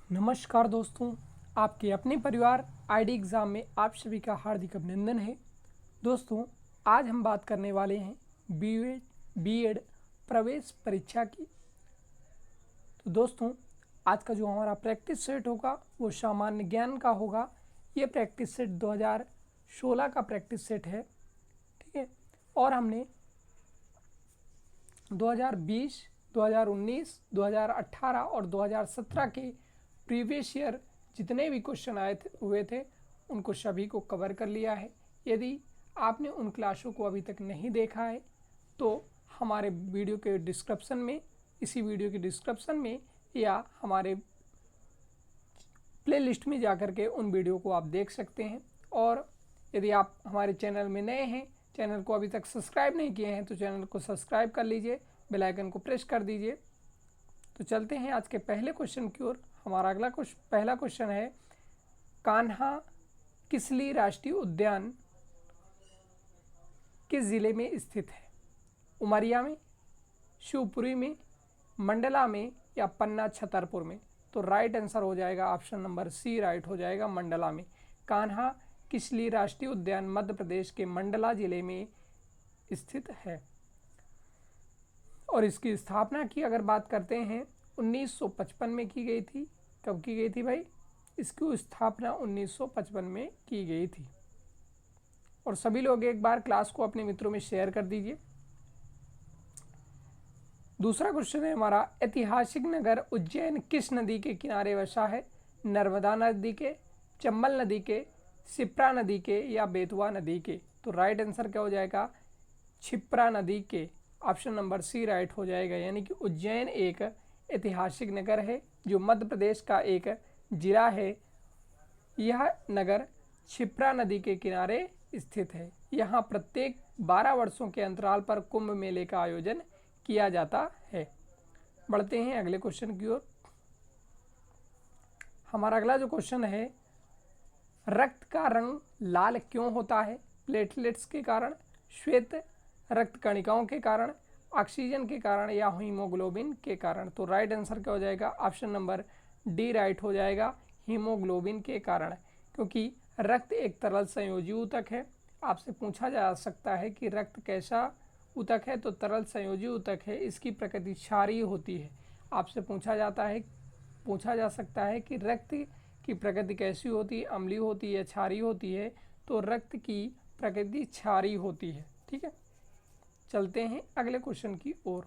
नमस्कार दोस्तों, आपके अपने परिवार आईडी एग्ज़ाम में आप सभी का हार्दिक अभिनंदन है। दोस्तों, आज हम बात करने वाले हैं बीएड प्रवेश परीक्षा की। तो दोस्तों, आज का जो हमारा प्रैक्टिस सेट होगा वो सामान्य ज्ञान का होगा। ये प्रैक्टिस सेट 2016 का प्रैक्टिस सेट है, ठीक है। और हमने 2020, 2019, 2018 और 2017 के प्रीवियस ईयर जितने भी क्वेश्चन हुए थे उनको सभी को कवर कर लिया है। यदि आपने उन क्लासों को अभी तक नहीं देखा है तो हमारे वीडियो के डिस्क्रिप्शन में, इसी वीडियो के डिस्क्रिप्शन में या हमारे प्लेलिस्ट में जाकर के उन वीडियो को आप देख सकते हैं। और यदि आप हमारे चैनल में नए हैं, चैनल को अभी तक सब्सक्राइब नहीं किए हैं तो चैनल को सब्सक्राइब कर लीजिए, बेल आइकन को प्रेस कर दीजिए। तो चलते हैं आज के पहले क्वेश्चन की ओर। हमारा पहला क्वेश्चन है, कान्हा किसली राष्ट्रीय उद्यान किस जिले में स्थित है? उमरिया में, शिवपुरी में, मंडला में या पन्ना छतरपुर में? तो राइट आंसर हो जाएगा ऑप्शन नंबर सी, राइट हो जाएगा मंडला में। कान्हा किसली राष्ट्रीय उद्यान मध्य प्रदेश के मंडला जिले में स्थित है। और इसकी स्थापना की अगर बात करते हैं 1955 में की गई थी। कब की गई थी भाई? इसकी स्थापना 1955 में की गई थी। और सभी लोग एक बार क्लास को अपने मित्रों में शेयर कर दीजिए। दूसरा क्वेश्चन है हमारा, ऐतिहासिक नगर उज्जैन किस नदी के किनारे बसा है? नर्मदा नदी के, चंबल नदी के, शिप्रा नदी के या बेतवा नदी के? तो राइट आंसर क्या हो जाएगा? क्षिप्रा नदी के। ऑप्शन नंबर सी राइट हो जाएगा। यानी कि उज्जैन एक ऐतिहासिक नगर है जो मध्य प्रदेश का एक जिला है। यह नगर क्षिप्रा नदी के किनारे स्थित है। यहाँ प्रत्येक 12 वर्षों के अंतराल पर कुंभ मेले का आयोजन किया जाता है। बढ़ते हैं अगले क्वेश्चन की ओर। हमारा अगला जो क्वेश्चन है, रक्त का रंग लाल क्यों होता है? प्लेटलेट्स के कारण, श्वेत रक्त कणिकाओं के कारण, ऑक्सीजन के कारण या हीमोग्लोबिन के कारण? तो राइट आंसर क्या हो जाएगा? ऑप्शन नंबर डी राइट हो जाएगा, हीमोग्लोबिन के कारण। क्योंकि रक्त एक तरल संयोजी ऊतक है। आपसे पूछा जा सकता है कि रक्त कैसा ऊतक है? तो तरल संयोजी ऊतक है। इसकी प्रकृति क्षारीय होती है। आपसे पूछा जा सकता है कि रक्त की प्रकृति कैसी होती है, अम्लीय होती है, क्षारीय होती है? तो रक्त की प्रकृति क्षारीय होती है। ठीक है, चलते हैं अगले क्वेश्चन की ओर।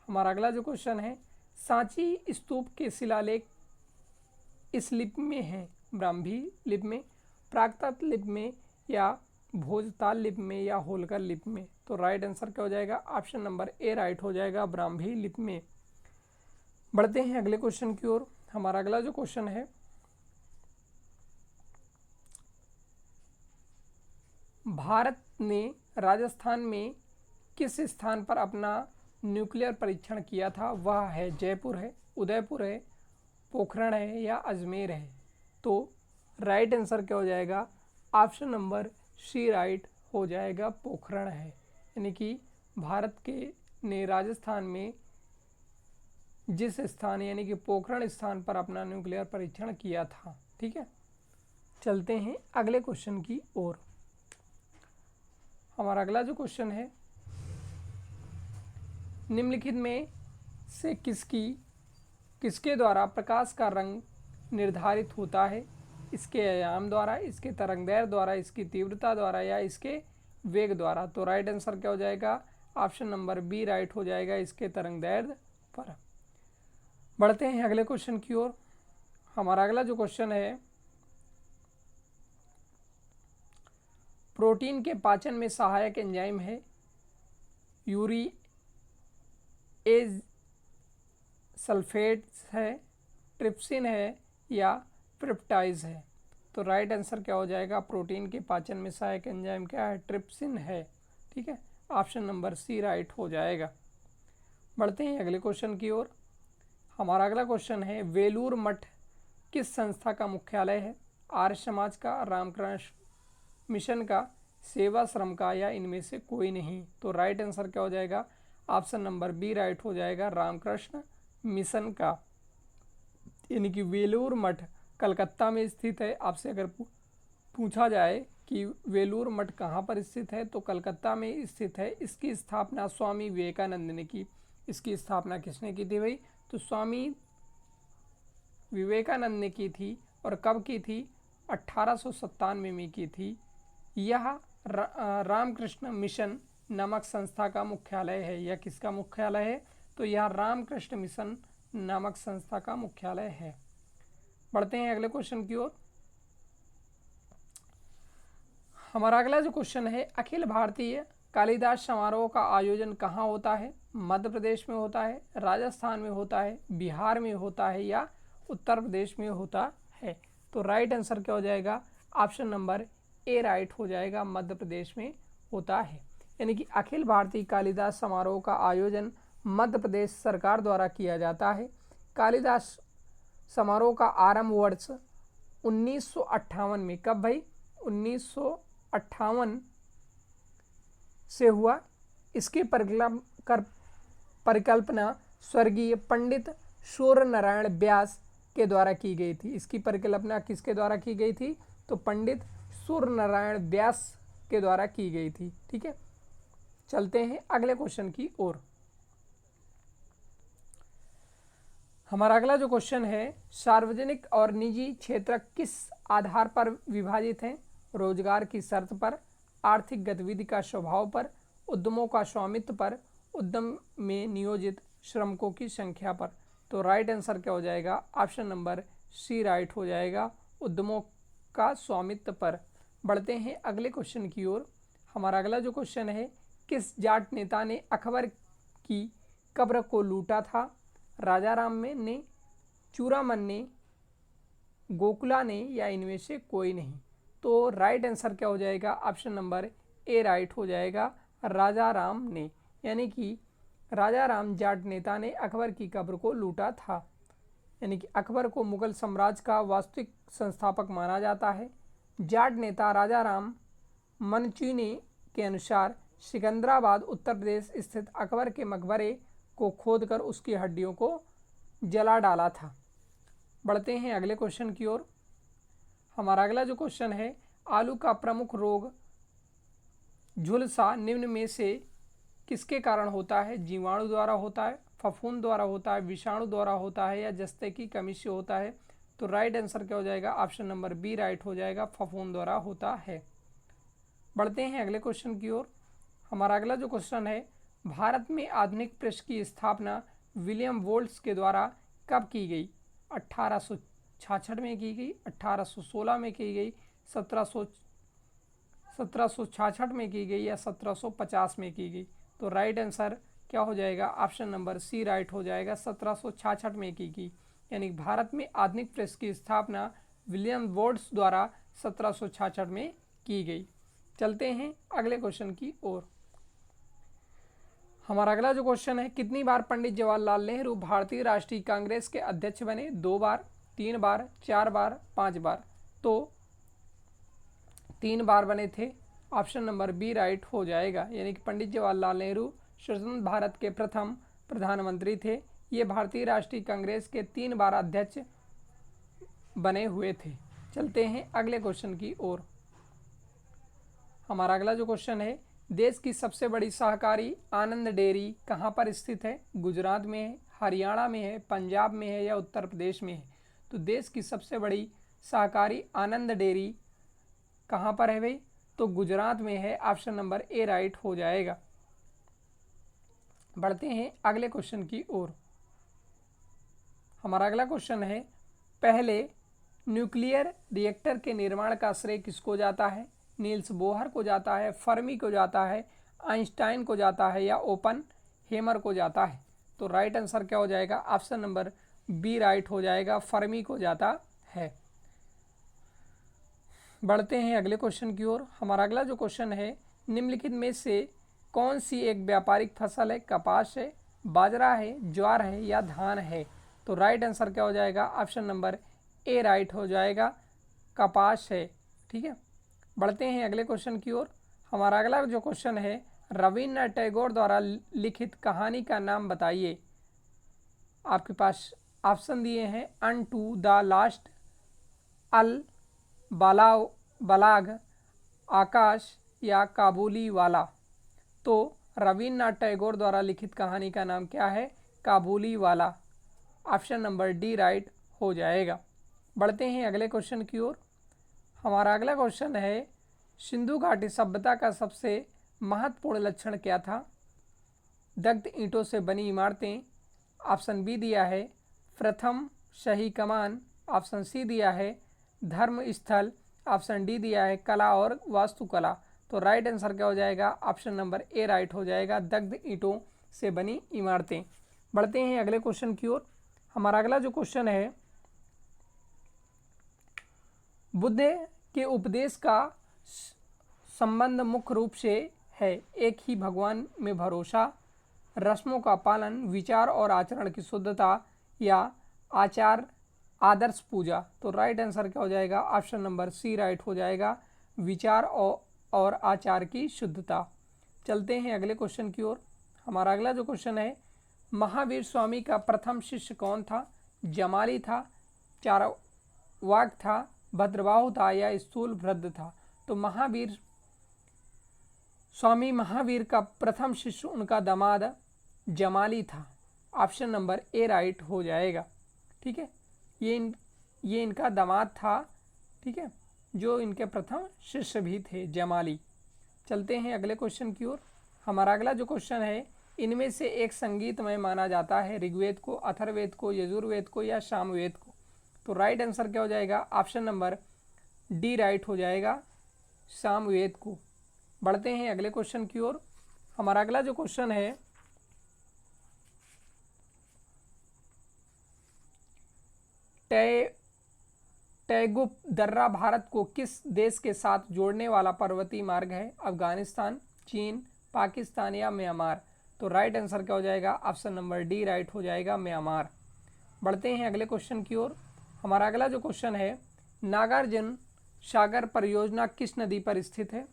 हमारा अगला जो क्वेश्चन है, सांची स्तूप के शिलालेख इस लिपि में हैं? ब्राह्मी लिपि में, प्राकृत लिपि में या भोजताल लिपि में या होलकर लिपि में? तो राइट आंसर क्या हो जाएगा? ऑप्शन नंबर ए राइट हो जाएगा, ब्राह्मी लिपि में। बढ़ते हैं अगले क्वेश्चन की ओर। हमारा अगला जो क्वेश्चन है, भारत ने राजस्थान में किस स्थान पर अपना न्यूक्लियर परीक्षण किया था? वह है जयपुर है, उदयपुर है, पोखरण है या अजमेर है? तो राइट आंसर क्या हो जाएगा? ऑप्शन नंबर सी राइट हो जाएगा, पोखरण है। यानी कि भारत के ने राजस्थान में जिस स्थान यानी कि पोखरण स्थान पर अपना न्यूक्लियर परीक्षण किया था। ठीक है, चलते हैं अगले क्वेश्चन की ओर। हमारा अगला जो क्वेश्चन है, निम्नलिखित में से किसके द्वारा प्रकाश का रंग निर्धारित होता है? इसके आयाम द्वारा, इसके तरंगदैर्घ्य द्वारा, इसकी तीव्रता द्वारा या इसके वेग द्वारा? तो राइट आंसर क्या हो जाएगा? ऑप्शन नंबर बी राइट हो जाएगा, इसके तरंगदैर्घ्य पर। बढ़ते हैं अगले क्वेश्चन की ओर। हमारा अगला जो क्वेश्चन है, प्रोटीन के पाचन में सहायक एंजाइम है? यूरिएज सल्फेट है, ट्रिप्सिन है या पेप्टाइज है? तो राइट आंसर क्या हो जाएगा? प्रोटीन के पाचन में सहायक एंजाइम क्या है? ट्रिप्सिन है। ठीक है, ऑप्शन नंबर सी राइट हो जाएगा। बढ़ते हैं अगले क्वेश्चन की ओर। हमारा अगला क्वेश्चन है, वेलूर मठ किस संस्था का मुख्यालय है? आर्य समाज का, रामकृष्ण मिशन का, सेवाश्रम का या इनमें से कोई नहीं? तो राइट आंसर क्या हो जाएगा? ऑप्शन नंबर बी राइट हो जाएगा, रामकृष्ण मिशन का। यानी कि वेलूर मठ कलकत्ता में स्थित है। आपसे अगर पूछा जाए कि वेलूर मठ कहाँ पर स्थित है तो कलकत्ता में स्थित है। इसकी स्थापना स्वामी विवेकानंद ने की। इसकी स्थापना किसने की थी भाई? तो स्वामी विवेकानंद ने की थी। और कब की थी? 1897 में की थी। यह रामकृष्ण मिशन नामक संस्था का मुख्यालय है। यह किसका मुख्यालय है? तो यह रामकृष्ण मिशन नामक संस्था का मुख्यालय है। बढ़ते हैं अगले क्वेश्चन की ओर। हमारा अगला जो क्वेश्चन है, अखिल भारतीय कालिदास समारोह का आयोजन कहाँ होता है? मध्य प्रदेश में होता है, राजस्थान में होता है, बिहार में होता है या उत्तर प्रदेश में होता है? तो राइट आंसर क्या हो जाएगा? ऑप्शन नंबर ए राइट हो जाएगा, मध्य प्रदेश में होता है। यानी कि अखिल भारतीय कालिदास समारोह का आयोजन मध्य प्रदेश सरकार द्वारा किया जाता है। कालिदास समारोह का आरंभ वर्ष 1958 में, कब भाई? 1958 से हुआ। इसकी परिकल्पना स्वर्गीय पंडित सूर्य नारायण व्यास के द्वारा की गई थी। इसकी परिकल्पना किसके द्वारा की गई थी? तो पंडित सूर्य नारायण व्यास के द्वारा की गई थी। ठीक है, चलते हैं अगले क्वेश्चन की ओर। हमारा अगला जो क्वेश्चन है, सार्वजनिक और निजी क्षेत्र किस आधार पर विभाजित हैं? रोजगार की शर्त पर, आर्थिक गतिविधि का स्वभाव पर, उद्यमों का स्वामित्व पर, उद्यम में नियोजित श्रमिकों की संख्या पर। तो राइट आंसर क्या हो जाएगा? ऑप्शन नंबर सी राइट हो जाएगा, उद्यमों का स्वामित्व पर। बढ़ते हैं अगले क्वेश्चन की ओर। हमारा अगला जो क्वेश्चन है, किस जाट नेता ने अकबर की कब्र को लूटा था? राजा राम ने, चूड़ामन ने, गोकुला ने या इनमें से कोई नहीं? तो राइट आंसर क्या हो जाएगा? ऑप्शन नंबर ए राइट हो जाएगा, राजा राम ने। यानी कि राजा राम जाट नेता ने अकबर की कब्र को लूटा था। यानी कि अकबर को मुगल साम्राज्य का वास्तविक संस्थापक माना जाता है। जाट नेता राजा राम मनचूनी के अनुसार सिकंदराबाद उत्तर प्रदेश स्थित अकबर के मकबरे को खोदकर उसकी हड्डियों को जला डाला था। बढ़ते हैं अगले क्वेश्चन की ओर। हमारा अगला जो क्वेश्चन है, आलू का प्रमुख रोग झुलसा निम्न में से किसके कारण होता है? जीवाणु द्वारा होता है, फफूंद द्वारा होता है, विषाणु द्वारा होता है या जस्ते की कमी से होता है? तो राइट आंसर क्या हो जाएगा? ऑप्शन नंबर बी राइट हो जाएगा, फफूंद द्वारा होता है। बढ़ते हैं अगले क्वेश्चन की ओर। हमारा अगला जो क्वेश्चन है, भारत में आधुनिक प्रेस की स्थापना विलियम वोल्ट्स के द्वारा कब की गई? 1866 में की गई, 1816 में की गई, 1766 में की गई या 1750 में की गई? तो राइट आंसर क्या हो जाएगा? ऑप्शन नंबर सी राइट हो जाएगा, 1766 में की गई। यानी भारत में आधुनिक प्रेस की स्थापना विलियम वोल्ट्स द्वारा 1766 में की गई। चलते हैं अगले क्वेश्चन की ओर। हमारा अगला जो क्वेश्चन है, कितनी बार पंडित जवाहरलाल नेहरू भारतीय राष्ट्रीय कांग्रेस के अध्यक्ष बने? 2 बार, 3 बार, 4 बार, 5 बार? तो 3 बार बने थे। ऑप्शन नंबर बी राइट हो जाएगा। यानी कि पंडित जवाहरलाल नेहरू स्वतंत्र भारत के प्रथम प्रधानमंत्री थे। ये भारतीय राष्ट्रीय कांग्रेस के 3 बार अध्यक्ष बने हुए थे। चलते हैं अगले क्वेश्चन की ओर। हमारा अगला जो क्वेश्चन है, देश की सबसे बड़ी सहकारी आनंद डेयरी कहाँ पर स्थित है? गुजरात में है, हरियाणा में है, पंजाब में है या उत्तर प्रदेश में है? तो देश की सबसे बड़ी सहकारी आनंद डेयरी कहाँ पर है भाई? तो गुजरात में है। ऑप्शन नंबर ए राइट हो जाएगा। बढ़ते हैं अगले क्वेश्चन की ओर। हमारा अगला क्वेश्चन है, पहले न्यूक्लियर रिएक्टर के निर्माण का श्रेय किसको जाता है? नील्स बोहर को जाता है, फर्मी को जाता है, आइंस्टाइन को जाता है या ओपन हेमर को जाता है? तो राइट आंसर क्या हो जाएगा? ऑप्शन नंबर बी राइट हो जाएगा, फर्मी को जाता है। बढ़ते हैं अगले क्वेश्चन की ओर। हमारा अगला जो क्वेश्चन है, निम्नलिखित में से कौन सी एक व्यापारिक फसल है? कपास है, बाजरा है, ज्वार है या धान है? तो राइट आंसर क्या हो जाएगा? ऑप्शन नंबर ए राइट हो जाएगा, कपास है। ठीक है, बढ़ते हैं अगले क्वेश्चन की ओर। हमारा अगला जो क्वेश्चन है, रविन्द्रनाथ टैगोर द्वारा लिखित कहानी का नाम बताइए। आपके पास ऑप्शन दिए हैं अन टू द लास्ट, अल बलाग, आकाश या काबुली वाला। तो रविन्द्रनाथ टैगोर द्वारा लिखित कहानी का नाम क्या है? काबुली वाला। ऑप्शन नंबर डी राइट हो जाएगा। बढ़ते हैं अगले क्वेश्चन की ओर। हमारा अगला क्वेश्चन है, सिंधु घाटी सभ्यता का सबसे महत्वपूर्ण लक्षण क्या था? दग्ध ईंटों से बनी इमारतें। ऑप्शन बी दिया है प्रथम शाही कमान। ऑप्शन सी दिया है धर्म स्थल। ऑप्शन डी दिया है कला और वास्तुकला। तो राइट आंसर क्या हो जाएगा? ऑप्शन नंबर ए राइट हो जाएगा, दग्ध ईंटों से बनी इमारतें। बढ़ते हैं अगले क्वेश्चन की ओर। हमारा अगला जो क्वेश्चन है, बुद्ध के उपदेश का संबंध मुख्य रूप से है एक ही भगवान में भरोसा, रस्मों का पालन, विचार और आचरण की शुद्धता या आदर्श पूजा। तो राइट आंसर क्या हो जाएगा? ऑप्शन नंबर सी राइट हो जाएगा, विचार और आचार की शुद्धता। चलते हैं अगले क्वेश्चन की ओर। हमारा अगला जो क्वेश्चन है, महावीर स्वामी का प्रथम शिष्य कौन था? जमाली था, चारवाक था, भद्रबाहु था या स्थूलभ्रद था? तो स्वामी महावीर का प्रथम शिष्य उनका दामाद जमाली था। ऑप्शन नंबर ए राइट हो जाएगा। ठीक है, ये इनका दामाद था, ठीक है, जो इनके प्रथम शिष्य भी थे, जमाली। चलते हैं अगले क्वेश्चन की ओर। हमारा अगला जो क्वेश्चन है, इनमें से एक संगीतमय माना जाता है ऋग्वेद को, अथर्ववेद को, यजुर्वेद को या सामवेद को? तो राइट आंसर क्या हो जाएगा? ऑप्शन नंबर डी राइट हो जाएगा, सामवेद को। बढ़ते हैं अगले क्वेश्चन की ओर। हमारा अगला जो क्वेश्चन है, टैगुप दर्रा भारत को किस देश के साथ जोड़ने वाला पर्वतीय मार्ग है? अफगानिस्तान, चीन, पाकिस्तान या म्यांमार? तो राइट आंसर क्या हो जाएगा? ऑप्शन नंबर डी राइट हो जाएगा, म्यांमार। बढ़ते हैं अगले क्वेश्चन की ओर। हमारा अगला जो क्वेश्चन है, नागार्जुन सागर परियोजना किस नदी पर स्थित है?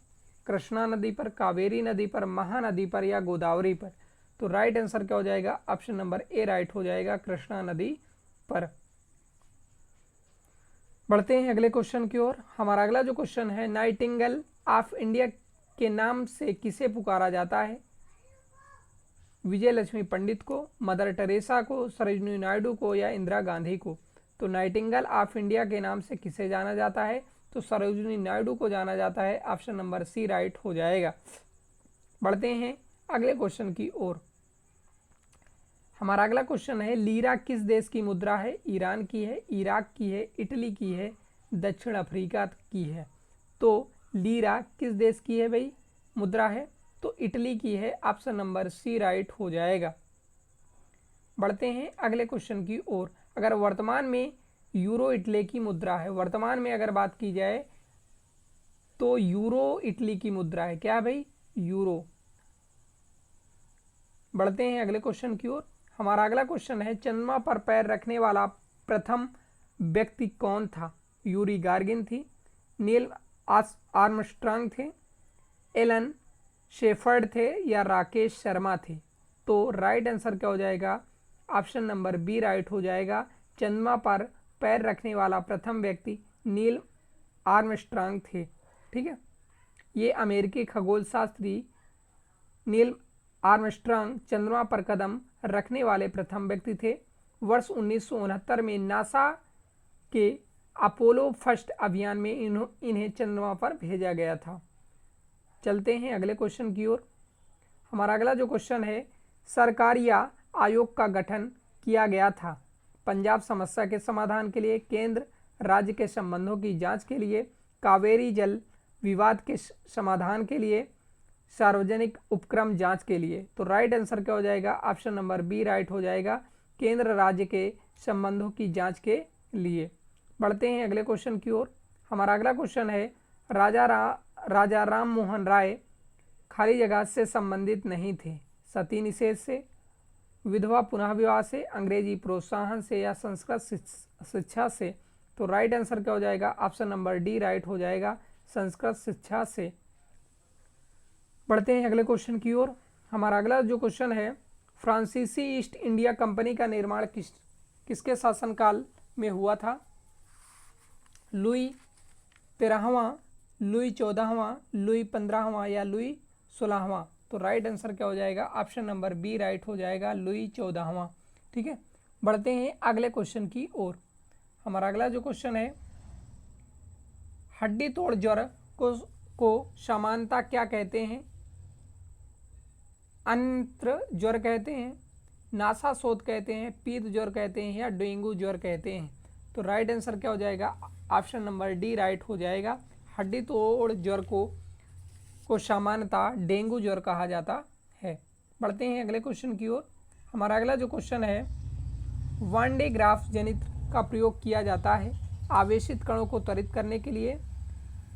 कृष्णा नदी पर, कावेरी नदी पर, महानदी पर या गोदावरी पर? तो राइट आंसर क्या हो जाएगा? ऑप्शन नंबर ए राइट हो जाएगा, कृष्णा नदी पर। बढ़ते हैं अगले क्वेश्चन की ओर। हमारा अगला जो क्वेश्चन है, नाइटिंगेल ऑफ इंडिया के नाम से किसे पुकारा जाता है? विजय लक्ष्मी पंडित को, मदर टेरेसा को, सरोजिनी नायडू को या इंदिरा गांधी को? तो नाइटिंगेल ऑफ इंडिया के नाम से किसे जाना जाता है? तो सरोजिनी नायडू को जाना जाता है। ऑप्शन नंबर सी राइट हो जाएगा। बढ़ते हैं अगले क्वेश्चन की ओर। हमारा अगला क्वेश्चन है, लीरा किस देश की मुद्रा है? ईरान की है, इराक की है, इटली की है, दक्षिण अफ्रीका की है? तो लीरा किस देश की है भाई मुद्रा है? तो इटली की है। ऑप्शन नंबर सी राइट हो जाएगा। बढ़ते हैं अगले क्वेश्चन की ओर। अगर वर्तमान में यूरो इटली की मुद्रा है, वर्तमान में अगर बात की जाए तो यूरो इटली की मुद्रा है। क्या भाई? यूरो। बढ़ते हैं अगले क्वेश्चन की ओर। हमारा अगला क्वेश्चन है, चंद्रमा पर पैर रखने वाला प्रथम व्यक्ति कौन था? यूरी गार्गिन थी, नील आर्मस्ट्रांग थे, एलन शेफर्ड थे या राकेश शर्मा थे? तो राइट आंसर क्या हो जाएगा? ऑप्शन नंबर बी राइट हो जाएगा, चंद्रमा पर पैर रखने वाला प्रथम व्यक्ति नील आर्मस्ट्रांग थे। ठीक है, ये अमेरिकी खगोल शास्त्री नील आर्मस्ट्रांग चंद्रमा पर कदम रखने वाले प्रथम व्यक्ति थे। वर्ष 1969 में नासा के अपोलो फर्स्ट अभियान में इन्हें चंद्रमा पर भेजा गया था। चलते हैं अगले क्वेश्चन की ओर। हमारा अगला जो क्वेश्चन है, सरकारिया आयोग का गठन किया गया था पंजाब समस्या के समाधान के लिए, केंद्र राज्य के संबंधों की जांच के लिए, कावेरी जल विवाद के समाधान के लिए, सार्वजनिक उपक्रम जांच के लिए? तो राइट आंसर क्या हो जाएगा? ऑप्शन नंबर बी राइट हो जाएगा, केंद्र राज्य के संबंधों की जांच के लिए। बढ़ते हैं अगले क्वेश्चन की ओर। हमारा अगला क्वेश्चन है, राजा राम मोहन राय खाली जगह से संबंधित नहीं थे? सती निषेध से, विधवा पुनः विवाह से, अंग्रेजी प्रोत्साहन से या संस्कृत शिक्षा से? तो राइट आंसर क्या हो जाएगा? ऑप्शन नंबर डी राइट हो जाएगा, संस्कृत शिक्षा से। बढ़ते हैं अगले क्वेश्चन की ओर। हमारा अगला जो क्वेश्चन है, फ्रांसीसी ईस्ट इंडिया कंपनी का निर्माण किसके शासनकाल में हुआ था? लुई 13वां, लुई 14वां, लुई 15वां या लुई 16वां? तो राइट आंसर क्या हो जाएगा? ऑप्शन नंबर बी राइट हो जाएगा, लुई 14वां। ठीक है, बढ़ते हैं अगले क्वेश्चन की ओर। हमारा अगला जो क्वेश्चन है, हड्डी तोड़ ज्वर को सामान्यतः क्या कहते हैं? अंत्र ज्वर कहते हैं, नासा शोथ कहते हैं, पीत ज्वर कहते हैं या डेंगू ज्वर कहते हैं? तो राइट आंसर क्या हो जाएगा? ऑप्शन नंबर डी राइट हो जाएगा। हड्डी तोड़ ज्वर को सामान्यतः डेंगू ज्वर कहा जाता है। बढ़ते हैं अगले क्वेश्चन की ओर। हमारा अगला जो क्वेश्चन है, वन डे ग्राफ जनित्र का प्रयोग किया जाता है आवेशित कणों को त्वरित करने के लिए,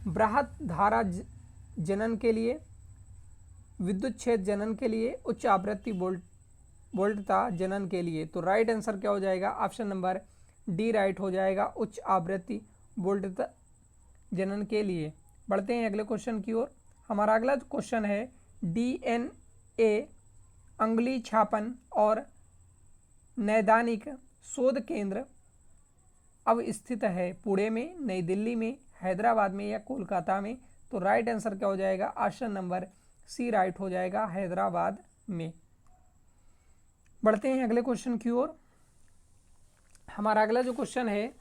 बृहत धारा जनन के लिए, विद्युत क्षेत्र जनन के लिए, उच्च आवृत्ति वोल्टता जनन के लिए? तो राइट आंसर क्या हो जाएगा? ऑप्शन नंबर डी राइट हो जाएगा, उच्च आवृत्ति वोल्टता जनन के लिए। बढ़ते हैं अगले क्वेश्चन की ओर। हमारा अगला क्वेश्चन है, डीएनए अंगुली छापन और नैदानिक शोध केंद्र अब स्थित है पुणे में, नई दिल्ली में, हैदराबाद में या कोलकाता में? तो राइट आंसर क्या हो जाएगा? ऑप्शन नंबर सी राइट हो जाएगा, हैदराबाद में। बढ़ते हैं अगले क्वेश्चन की ओर। हमारा अगला जो क्वेश्चन है,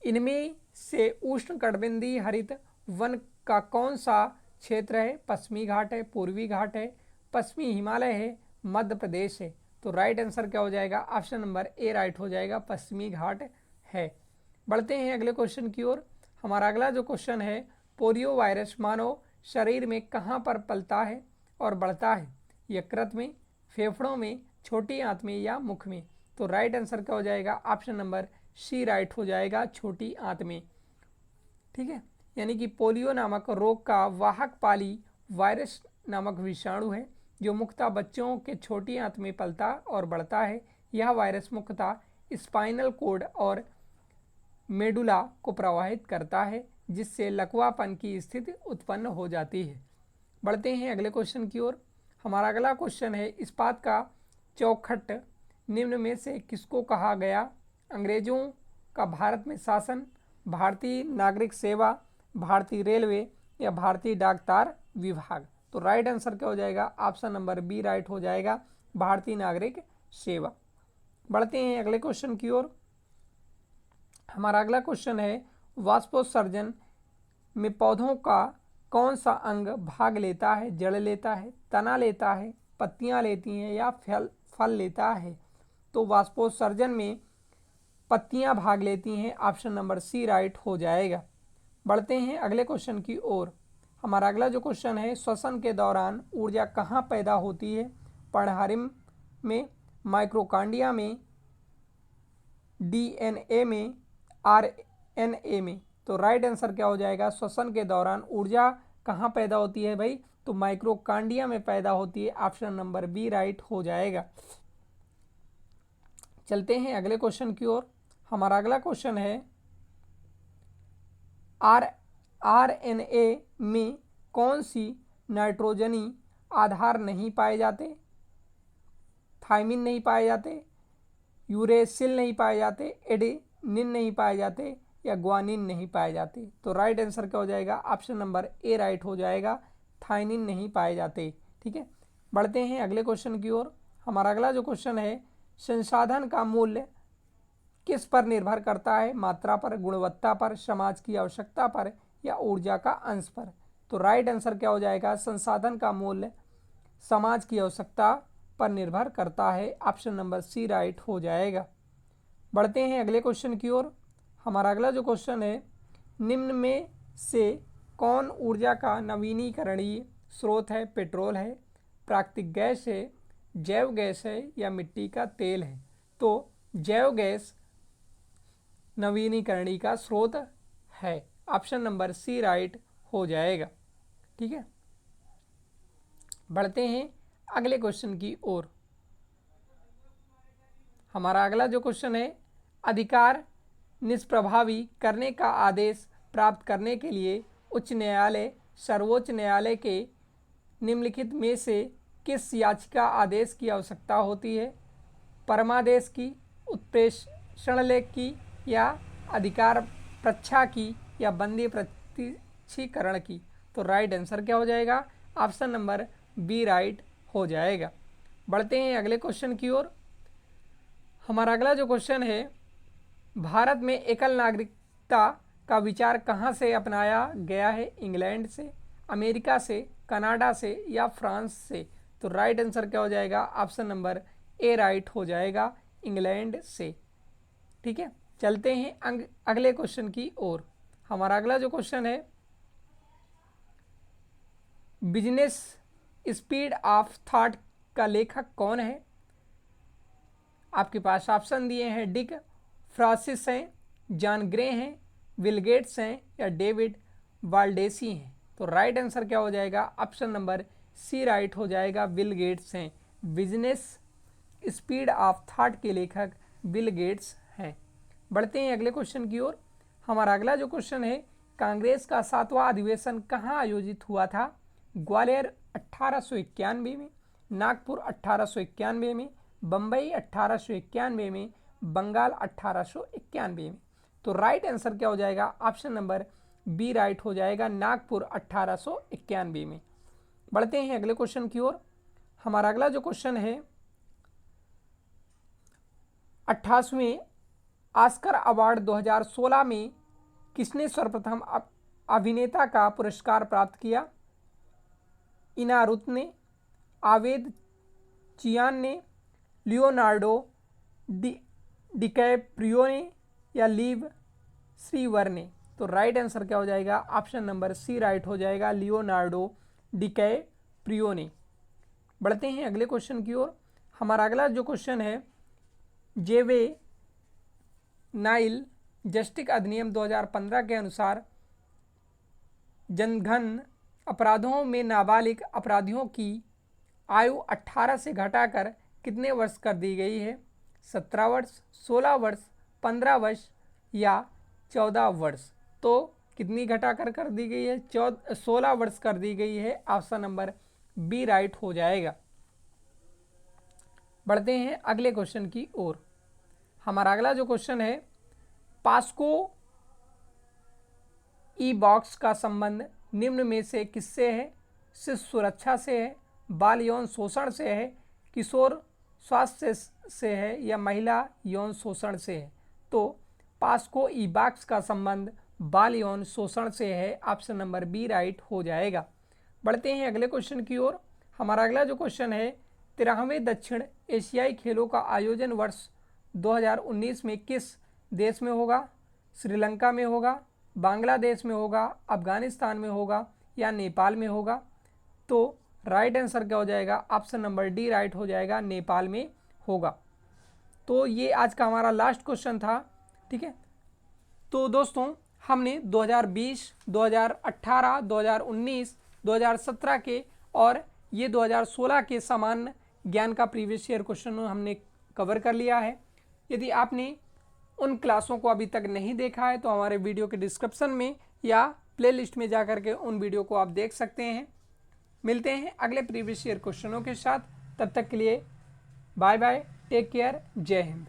इनमें से उष्णकटिबंधीय हरित वन का कौन सा क्षेत्र है? पश्चिमी घाट है, पूर्वी घाट है, पश्चिमी हिमालय है, मध्य प्रदेश है? तो राइट आंसर क्या हो जाएगा? ऑप्शन नंबर ए राइट हो जाएगा, पश्चिमी घाट है। बढ़ते हैं अगले क्वेश्चन की ओर। हमारा अगला जो क्वेश्चन है, पोलियो वायरस मानव शरीर में कहाँ पर पलता है और बढ़ता है? यकृत में, फेफड़ों में, छोटी आंत में या मुख में? तो राइट आंसर क्या हो जाएगा? ऑप्शन नंबर सी राइट हो जाएगा, छोटी आंत में। ठीक है, यानी कि पोलियो नामक रोग का वाहक पाली वायरस नामक विषाणु है जो मुख्यतः बच्चों के छोटी आंत में पलता और बढ़ता है। यह वायरस मुख्यतः स्पाइनल कॉर्ड और मेडुला को प्रभावित करता है, जिससे लकवापन की स्थिति उत्पन्न हो जाती है। बढ़ते हैं अगले क्वेश्चन की ओर। हमारा अगला क्वेश्चन है, इस्पात का चौखट निम्न में से किसको कहा गया? अंग्रेजों का भारत में शासन, भारतीय नागरिक सेवा, भारतीय रेलवे या भारतीय डाक तार विभाग? तो राइट आंसर क्या हो जाएगा? ऑप्शन नंबर बी राइट हो जाएगा, भारतीय नागरिक सेवा। बढ़ते हैं अगले क्वेश्चन की ओर। हमारा अगला क्वेश्चन है, वाष्पोत्सर्जन में पौधों का कौन सा अंग भाग लेता है? जड़ लेता है, तना लेता है, पत्तियां लेती हैं या फल लेता है? तो वाष्पोत्सर्जन में पत्तियां भाग लेती हैं, ऑप्शन नंबर सी राइट हो जाएगा। बढ़ते हैं अगले क्वेश्चन की ओर। हमारा अगला जो क्वेश्चन है, श्वसन के दौरान ऊर्जा कहाँ पैदा होती है? पर्णहारिम में, माइक्रोकांडिया में, डीएनए में, आरएनए में? तो राइट आंसर क्या हो जाएगा? श्वसन के दौरान ऊर्जा कहाँ पैदा होती है भाई? तो माइक्रोकांडिया में पैदा होती है, ऑप्शन नंबर बी राइट हो जाएगा। चलते हैं अगले क्वेश्चन की ओर। हमारा अगला क्वेश्चन है, आरएनए में कौन सी नाइट्रोजनी आधार नहीं पाए जाते? थाइमिन नहीं पाए जाते, यूरेसिल नहीं पाए जाते, एडेनिन नहीं पाए जाते या ग्वानिन नहीं पाए जाते? तो राइट आंसर क्या हो जाएगा? ऑप्शन नंबर ए राइट हो जाएगा, थाइमिन नहीं पाए जाते। ठीक है, बढ़ते हैं अगले क्वेश्चन की ओर। हमारा अगला जो क्वेश्चन है, संसाधन का मूल्य किस पर निर्भर करता है? मात्रा पर, गुणवत्ता पर, समाज की आवश्यकता पर या ऊर्जा का अंश पर? तो राइट आंसर क्या हो जाएगा? संसाधन का मूल्य समाज की आवश्यकता पर निर्भर करता है, ऑप्शन नंबर सी राइट हो जाएगा। बढ़ते हैं अगले क्वेश्चन की ओर। हमारा अगला जो क्वेश्चन है, निम्न में से कौन ऊर्जा का नवीनीकरणीय स्रोत है? पेट्रोल है, प्राकृतिक गैस है, जैव गैस है या मिट्टी का तेल है? तो जैव गैस नवीनीकरणीय का स्रोत है, ऑप्शन नंबर सी राइट हो जाएगा। ठीक है, बढ़ते हैं अगले क्वेश्चन की ओर। हमारा अगला जो क्वेश्चन है, अधिकार निष्प्रभावी करने का आदेश प्राप्त करने के लिए उच्च न्यायालय, सर्वोच्च न्यायालय के निम्नलिखित में से किस याचिका आदेश की आवश्यकता होती है? परमादेश की, षणलेख की या अधिकार प्रच्छा की या बंदी प्रत्यक्षीकरण की? तो राइट आंसर क्या हो जाएगा? ऑप्शन नंबर बी राइट हो जाएगा। बढ़ते हैं अगले क्वेश्चन की ओर। हमारा अगला जो क्वेश्चन है, भारत में एकल नागरिकता का विचार कहाँ से अपनाया गया है? इंग्लैंड से, अमेरिका से, कनाडा से या फ्रांस से? तो राइट आंसर क्या हो जाएगा? ऑप्शन नंबर ए राइट हो जाएगा, इंग्लैंड से। ठीक है, चलते हैं अगले क्वेश्चन की ओर। हमारा अगला जो क्वेश्चन है, बिजनेस स्पीड ऑफ थॉट का लेखक कौन है? आपके पास ऑप्शन दिए हैं, डिक फ्रांसिस हैं, जॉन ग्रे हैं, विल गेट्स हैं या डेविड वाल्डेसी हैं? तो राइट आंसर क्या हो जाएगा? ऑप्शन नंबर सी राइट हो जाएगा, विल गेट्स हैं। बिजनेस स्पीड ऑफ थॉट के लेखक विल गेट्स हैं। बढ़ते हैं अगले क्वेश्चन की ओर। हमारा अगला जो क्वेश्चन है, कांग्रेस का 7वां अधिवेशन कहाँ आयोजित हुआ था? ग्वालियर 1891 में, नागपुर 1891 में, बम्बई 1891 में, बंगाल 1891 में? तो राइट आंसर क्या हो जाएगा? ऑप्शन नंबर बी राइट हो जाएगा, नागपुर 1891 में। बढ़ते हैं अगले क्वेश्चन की ओर। हमारा अगला जो क्वेश्चन है, 28वें ऑस्कर अवार्ड 2016 में किसने सर्वप्रथम अभिनेता का पुरस्कार प्राप्त किया? इनारुत ने, आवेद चियान ने, लियोनार्डो डिकैप्रियो ने या लीव श्रीवर ने? तो राइट आंसर क्या हो जाएगा? ऑप्शन नंबर सी राइट हो जाएगा, लियोनार्डो डिकैप्रियो ने। बढ़ते हैं अगले क्वेश्चन की ओर। हमारा अगला जो क्वेश्चन है, जेवे नाइल जस्टिस अधिनियम 2015 के अनुसार जनघन अपराधों में नाबालिग अपराधियों की आयु 18 से घटाकर कितने वर्ष कर दी गई है? 17 वर्ष, 16 वर्ष, 15 वर्ष या 14 वर्ष? तो कितनी घटाकर कर दी गई है? 16 वर्ष कर दी गई है। ऑप्शन नंबर बी राइट हो जाएगा। बढ़ते हैं अगले क्वेश्चन की ओर। हमारा अगला जो क्वेश्चन है, पास्को ई बॉक्स का संबंध निम्न में से किससे है? शिशु सुरक्षा से है, बाल यौन शोषण से है, किशोर स्वास्थ्य से है या महिला यौन शोषण से है? तो पास्को ई बॉक्स का संबंध बाल यौन शोषण से है। ऑप्शन नंबर बी राइट हो जाएगा। बढ़ते हैं अगले क्वेश्चन की ओर। हमारा अगला जो क्वेश्चन है, 13वें दक्षिण एशियाई खेलों का आयोजन वर्ष 2019 में किस देश में होगा? श्रीलंका में होगा, बांग्लादेश में होगा, अफगानिस्तान में होगा या नेपाल में होगा? तो राइट आंसर क्या हो जाएगा? ऑप्शन नंबर डी राइट हो जाएगा, नेपाल में होगा। तो ये आज का हमारा लास्ट क्वेश्चन था। ठीक है, तो दोस्तों हमने 2020, 2018, 2019, 2017 के और ये 2016 के सामान्य ज्ञान का प्रीवियस ईयर क्वेश्चन हमने कवर कर लिया है। यदि आपने उन क्लासों को अभी तक नहीं देखा है तो हमारे वीडियो के डिस्क्रिप्शन में या प्लेलिस्ट में जा करके उन वीडियो को आप देख सकते हैं। मिलते हैं अगले प्रीवियस ईयर क्वेश्चनों के साथ। तब तक के लिए बाय बाय, टेक केयर, जय हिंद।